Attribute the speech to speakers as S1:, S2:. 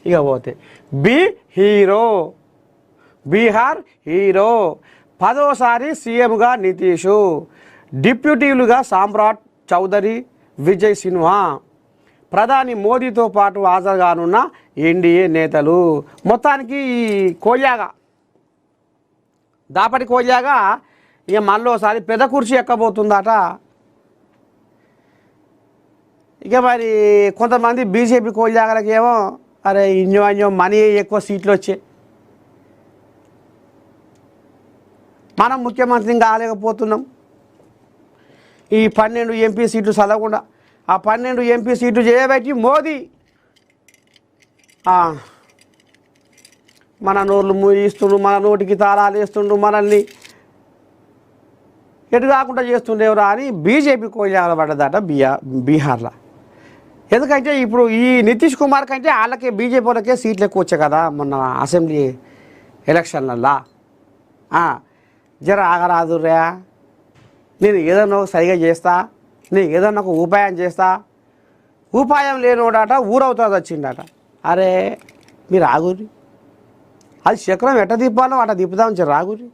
S1: ఇక పోతే B hero, Bihar hero. 10వసారి సీఎంగా నితీషు, డిప్యూటీలుగా సామ్రాట్ చౌదరి, విజయ్ సిన్హా. ప్రధాని మోదీతో పాటు హాజరుగానున్న ఎన్డీఏ నేతలు. మొత్తానికి ఈ కోయాగా, దాపటి కోయాగా ఇక మళ్ళీసారి పెద్ద కుర్చీ ఎక్కబోతుందట. ఇక మరి కొంతమంది బీజేపీ కోయాగలకేమో అరే ఇంజో మనీ ఎక్కువ సీట్లు వచ్చాయి, మనం ముఖ్యమంత్రిని కాలేకపోతున్నాం, ఈ 12 ఎంపీ సీట్లు చదవకుండా ఆ 12 ఎంపీ సీట్లు చేయబట్టి మోదీ మన నోర్లు మూయిస్తుండు, మన నోటికి తాళాలు వేస్తుండు, మనల్ని ఎటు కాకుండా చేస్తుండేవరా అని బీజేపీ కోయాల పడ్డదట బీహార్లో. ఎందుకంటే ఇప్పుడు ఈ నితీష్ కుమార్ కంటే వాళ్ళకే బీజేపీ వాళ్ళకే సీట్లు ఎక్కువ వచ్చాయి కదా మొన్న అసెంబ్లీ ఎలక్షన్లల్లో. జర ఆగరాదురా, నేను ఏదన్నా సరిగా చేస్తా, నేను ఏదన్నా ఒక ఉపాయం చేస్తా. ఉపాయం లేనోడట ఊరవుతుంది వచ్చిండట. అరే మీరు ఆగురి, అది చక్రం ఎట్ట తిప్పాలో అట్ట తిప్పుదామని రాగురి.